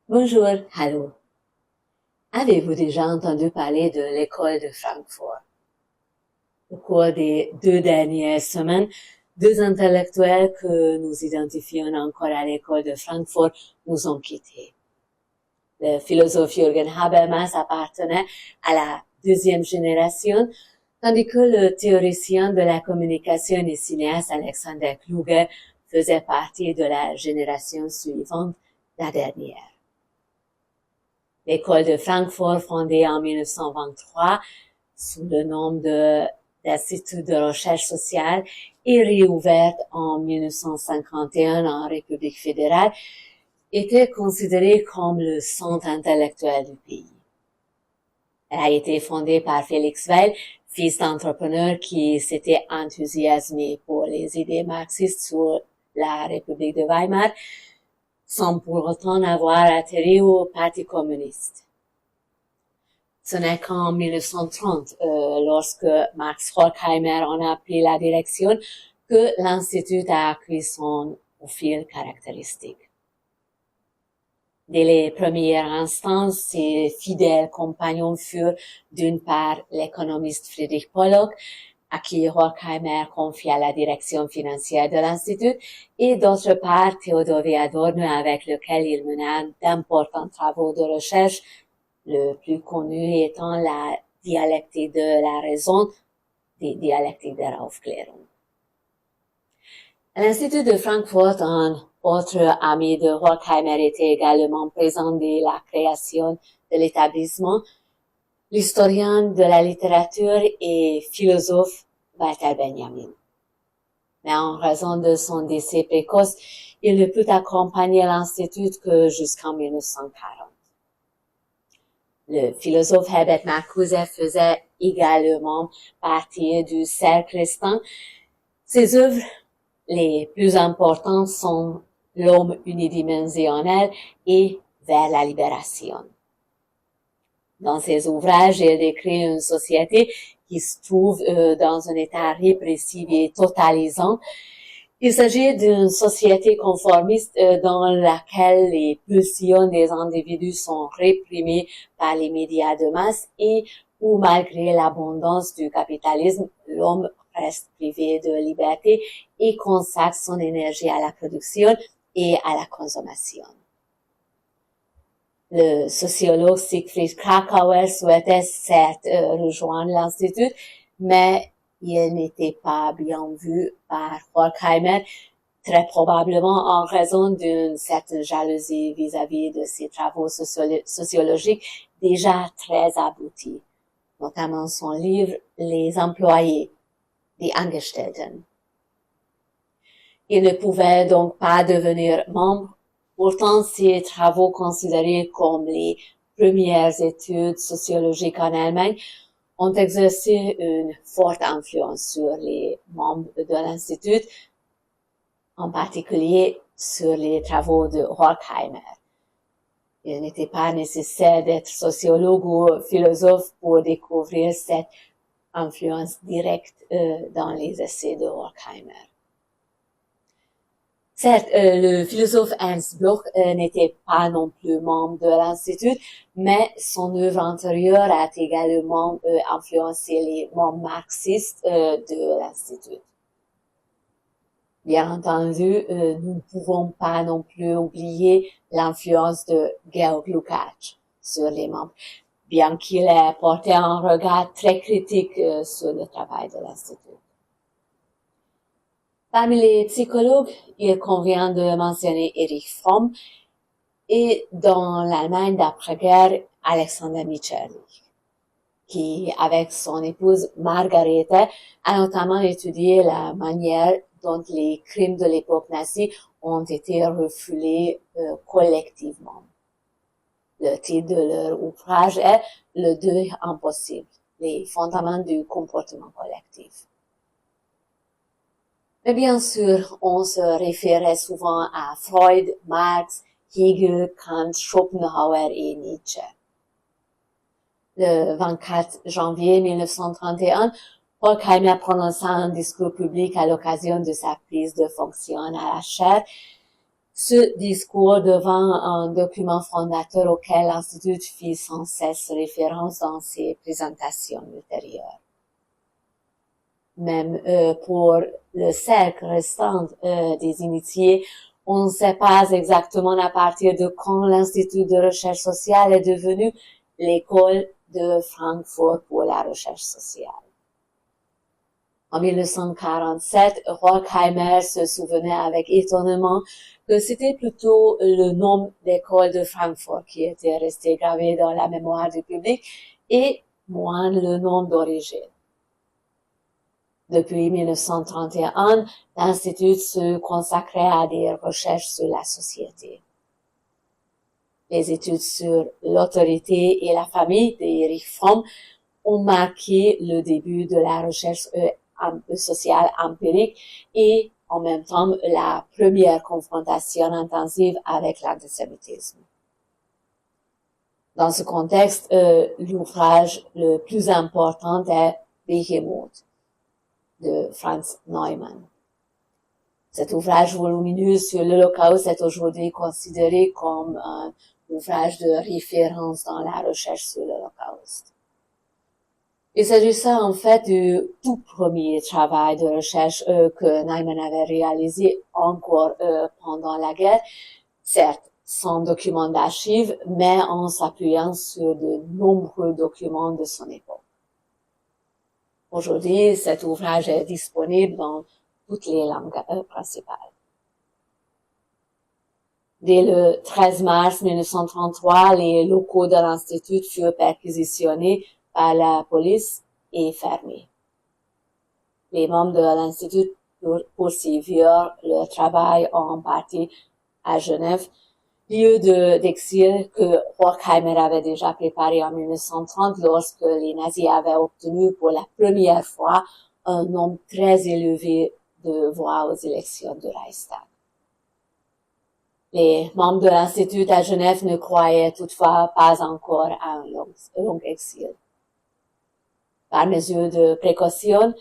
Bonjour, allô. Avez-vous déjà entendu parler de l'école de Francfort? Au cours des 2 dernières semaines, deux intellectuels que nous identifions encore à l'école de Francfort nous ont quittés. Le philosophe Jürgen Habermas appartenait à la deuxième génération, tandis que le théoricien de la communication et cinéaste Alexander Kluge faisait partie de la génération suivante, la dernière. L'école de Francfort, fondée en 1923 sous le nom d'Institut de recherche sociale et réouverte en 1951 en République fédérale, était considérée comme le centre intellectuel du pays. Elle a été fondée par Félix Weil, fils d'entrepreneur qui s'était enthousiasmé pour les idées marxistes sur la République de Weimar, sans pour autant avoir atterri au Parti communiste. Ce n'est qu'en 1930, lorsque Max Horkheimer en a pris la direction, que l'Institut a acquis son profil caractéristique. Dès les premières instants, ses fidèles compagnons furent d'une part l'économiste Friedrich Pollock, à qui Horkheimer confia la direction financière de l'Institut, et d'autre part Theodorie Adorno, avec lequel il mena d'importants travaux de recherche, le plus connu étant la dialectique de la raison, dialectique der Aufklärung. À l'Institut de Francfort, un autre ami de Horkheimer était également présent dès la création de l'établissement, l'historien de la littérature et philosophe Walter Benjamin. Mais en raison de son décès précoce, il ne put accompagner l'Institut que jusqu'en 1940. Le philosophe Herbert Marcuse faisait également partie du cercle restant. Ses œuvres les plus importantes sont L'homme unidimensionnel et Vers la libération. Dans ses ouvrages, il décrit une société qui se trouve dans un état répressif et totalisant. Il s'agit d'une société conformiste dans laquelle les pulsions des individus sont réprimées par les médias de masse et où, malgré l'abondance du capitalisme, l'homme reste privé de liberté et consacre son énergie à la production et à la consommation. Le sociologue Siegfried Kracauer souhaitait certes rejoindre l'Institut, mais il n'était pas bien vu par Horkheimer, très probablement en raison d'une certaine jalousie vis-à-vis de ses travaux sociologiques déjà très aboutis, notamment son livre Les employés, Die Angestellten. Il ne pouvait donc pas devenir membre. Pourtant, ses travaux considérés comme les premières études sociologiques en Allemagne ont exercé une forte influence sur les membres de l'Institut, en particulier sur les travaux de Horkheimer. Il n'était pas nécessaire d'être sociologue ou philosophe pour découvrir cette influence directe dans les essais de Horkheimer. Certes, le philosophe Ernst Bloch n'était pas non plus membre de l'Institut, mais son œuvre antérieure a également influencé les membres marxistes de l'Institut. Bien entendu, nous ne pouvons pas non plus oublier l'influence de Georg Lukács sur les membres, bien qu'il ait porté un regard très critique sur le travail de l'Institut. Parmi les psychologues, il convient de mentionner Erich Fromm et dans l'Allemagne d'après-guerre, Alexander Mitscherlich, qui, avec son épouse Margarete, a notamment étudié la manière dont les crimes de l'époque nazie ont été refoulés collectivement. Le titre de leur ouvrage est Le deuil impossible, les fondements du comportement collectif. Mais bien sûr, on se référait souvent à Freud, Marx, Hegel, Kant, Schopenhauer et Nietzsche. Le 24 janvier 1931, Horkheimer prononça un discours public à l'occasion de sa prise de fonction à la chaire. Ce discours devint un document fondateur auquel l'Institut fit sans cesse référence dans ses présentations ultérieures. Même pour le cercle restant des initiés, on ne sait pas exactement à partir de quand l'Institut de recherche sociale est devenu l'école de Francfort pour la recherche sociale. En 1947, Horkheimer se souvenait avec étonnement que c'était plutôt le nom d'école de Francfort qui était resté gravé dans la mémoire du public et moins le nom d'origine. Depuis 1931, l'Institut se consacrait à des recherches sur la société. Les études sur l'autorité et la famille d'Erich Fromm ont marqué le début de la recherche sociale empirique et en même temps la première confrontation intensive avec l'antisémitisme. Dans ce contexte, l'ouvrage le plus important est Behemoth de Franz Neumann. Cet ouvrage volumineux sur l'Holocauste est aujourd'hui considéré comme un ouvrage de référence dans la recherche sur l'Holocauste. Il s'agissait en fait du tout premier travail de recherche que Neumann avait réalisé encore pendant la guerre, certes sans document d'archives, mais en s'appuyant sur de nombreux documents de son époque. Aujourd'hui, cet ouvrage est disponible dans toutes les langues principales. Dès le 13 mars 1933, les locaux de l'Institut furent perquisitionnés par la police et fermés. Les membres de l'Institut poursuivirent leur travail en partie à Genève, lieu d'exil que Horkheimer avait déjà préparé en 1930 lorsque les nazis avaient obtenu pour la première fois un nombre très élevé de voix aux élections du Reichstag. Les membres de l'Institut à Genève ne croyaient toutefois pas encore à un long exil. Par mesure de précaution,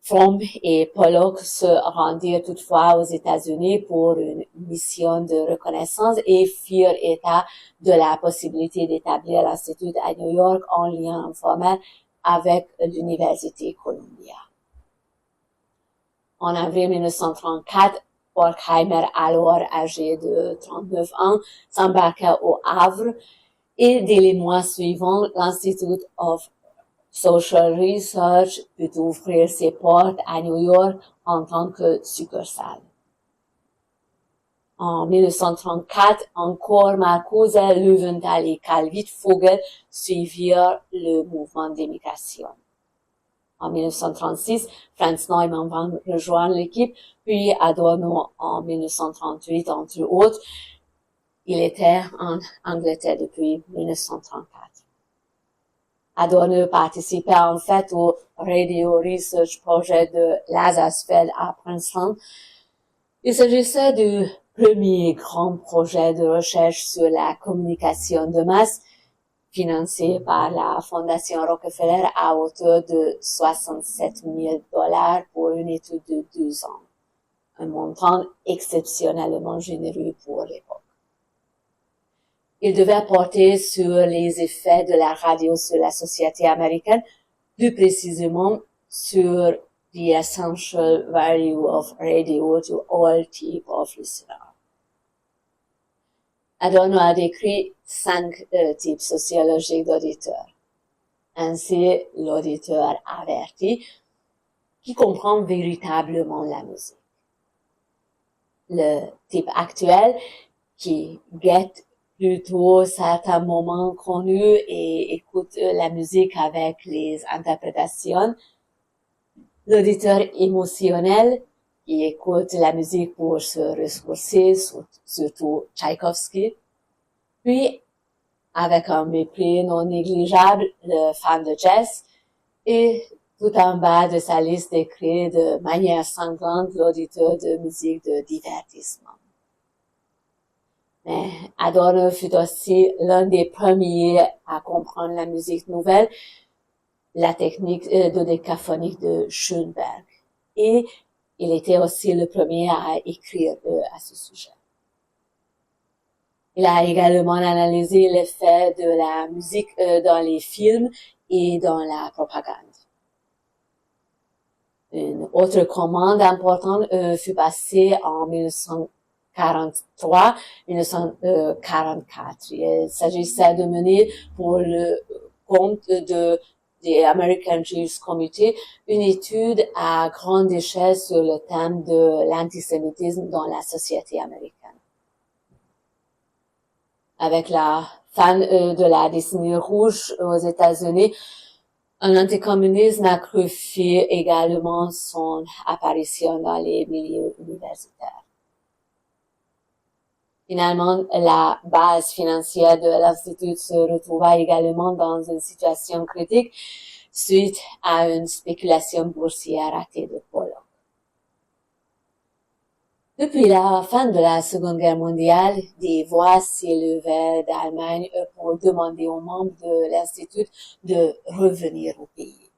Fromm et Pollock se rendirent toutefois aux États-Unis pour une mission de reconnaissance et firent état de la possibilité d'établir l'Institut à New York en lien informel avec l'Université Columbia. En avril 1934, Horkheimer, alors âgé de 39 ans, s'embarqua au Havre et dès les mois suivants, l'Institute of Social Research put ouvrir ses portes à New York en tant que succursale. En 1934, encore Marcuse, Löwenthal et Karl Wittfogel suivirent le mouvement d'émigration. En 1936, Franz Neumann va rejoindre l'équipe, puis Adorno en 1938, entre autres. Il était en Angleterre depuis 1934. Adorno participait en fait au Radio Research Project de Lazarsfeld à Princeton. Il s'agissait du premier grand projet de recherche sur la communication de masse, financé par la Fondation Rockefeller à hauteur de $67,000 pour une étude de 2 ans. Un montant exceptionnellement généreux pour l'époque. Il devait porter sur les effets de la radio sur la société américaine, plus précisément sur the essential value of radio to all types of listeners. Adorno a décrit 5 types sociologiques d'auditeurs. Ainsi, l'auditeur averti, qui comprend véritablement la musique. Le type actuel, qui guette plutôt certains moments connus et écoute la musique avec les interprétations. L'auditeur émotionnel, qui écoute la musique pour se ressourcer, surtout Tchaïkovski. Puis, avec un mépris non négligeable, le fan de jazz. Et tout en bas de sa liste décrit de manière sanglante l'auditeur de musique de divertissement. Mais Adorno fut aussi l'un des premiers à comprendre la musique nouvelle, la technique dodécaphonique de Schoenberg. Et il était aussi le premier à écrire à ce sujet. Il a également analysé l'effet de la musique dans les films et dans la propagande. Une autre commande importante fut passée en 1943-1944. Il s'agissait de mener pour le compte des American Jewish Committee une étude à grande échelle sur le thème de l'antisémitisme dans la société américaine. Avec la fin de la décennie rouge aux États-Unis, un anticommunisme accru fit également son apparition dans les milieux universitaires. Finalement, la base financière de l'Institut se retrouva également dans une situation critique suite à une spéculation boursière ratée de Pollock. Depuis la fin de la Seconde Guerre mondiale, des voix s'élevaient d'Allemagne pour demander aux membres de l'Institut de revenir au pays.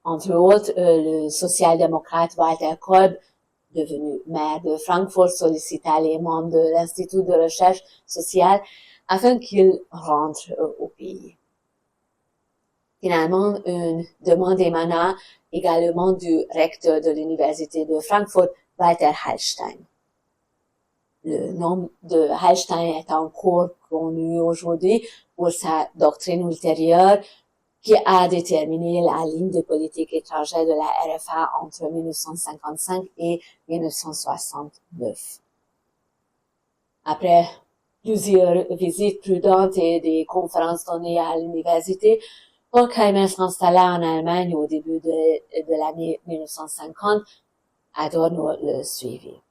Entre autres, le social-démocrate Walter Kolb, devenu maire de Francfort, sollicita les membres de l'Institut de recherche sociale afin qu'ils rentrent au pays. Finalement, une demande émana également du recteur de l'Université de Francfort, Walter Hallstein. Le nom de Hallstein est encore connu aujourd'hui pour sa doctrine ultérieure qui a déterminé la ligne de politique étrangère de la RFA entre 1955 et 1969. Après plusieurs visites prudentes et des conférences données à l'université, Horkheimer s'installa en Allemagne au début de l'année 1950. Adorno le suivit.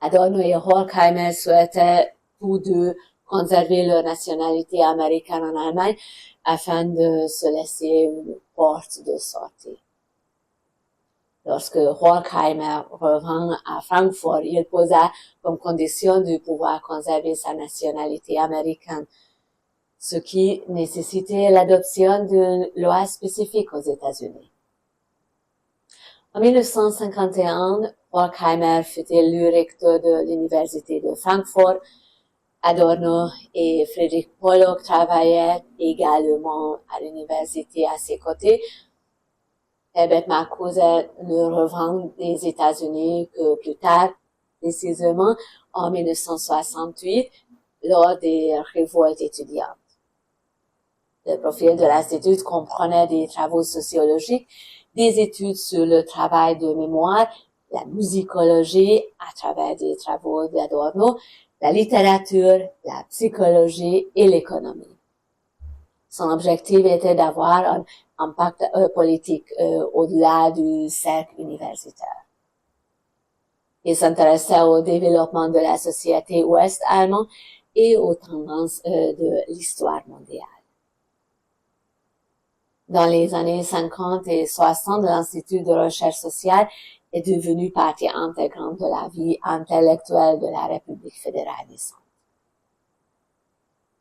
Adorno et Horkheimer souhaitaient tous deux conserver leur nationalité américaine en Allemagne afin de se laisser une porte de sortie. Lorsque Horkheimer revint à Francfort, il posa comme condition de pouvoir conserver sa nationalité américaine, ce qui nécessitait l'adoption d'une loi spécifique aux États-Unis. En 1951, Horkheimer fut élu recteur de l'Université de Francfort. Adorno et Friedrich Pollock travaillaient également à l'université à ses côtés. Herbert Marcuse ne revint des États-Unis que plus tard, précisément en 1968, lors des révoltes étudiantes. Le profil de l'Institut comprenait des travaux sociologiques, des études sur le travail de mémoire, la musicologie à travers des travaux d'Adorno, la littérature, la psychologie et l'économie. Son objectif était d'avoir un impact politique au-delà du cercle universitaire. Il s'intéressait au développement de la société ouest-allemande et aux tendances de l'histoire mondiale. Dans les années 50 et 60, l'Institut de recherche sociale est devenu partie intégrante de la vie intellectuelle de la République fédérale naissante.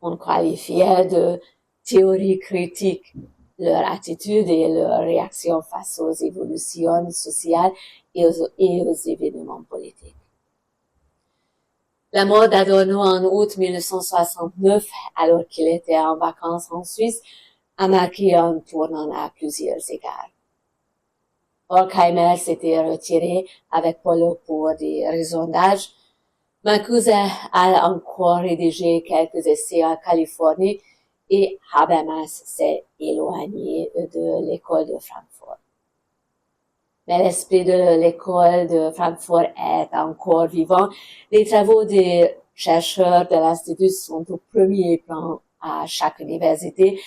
On qualifiait de théorie critique leur attitude et leur réaction face aux évolutions sociales et aux événements politiques. La mort d'Adorno en août 1969, alors qu'il était en vacances en Suisse, a marqué un tournant à plusieurs égards. Horkheimer s'était retiré avec Pollock pour des raisons d'âge. Marcuse a encore rédigé quelques essais en Californie et Habermas s'est éloigné de l'école de Francfort. Mais l'esprit de l'école de Francfort est encore vivant. Les travaux des chercheurs de l'Institut sont au premier plan à chaque université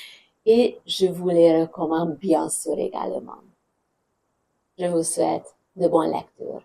et je vous les recommande bien sûr également. Je vous souhaite de bonnes lectures.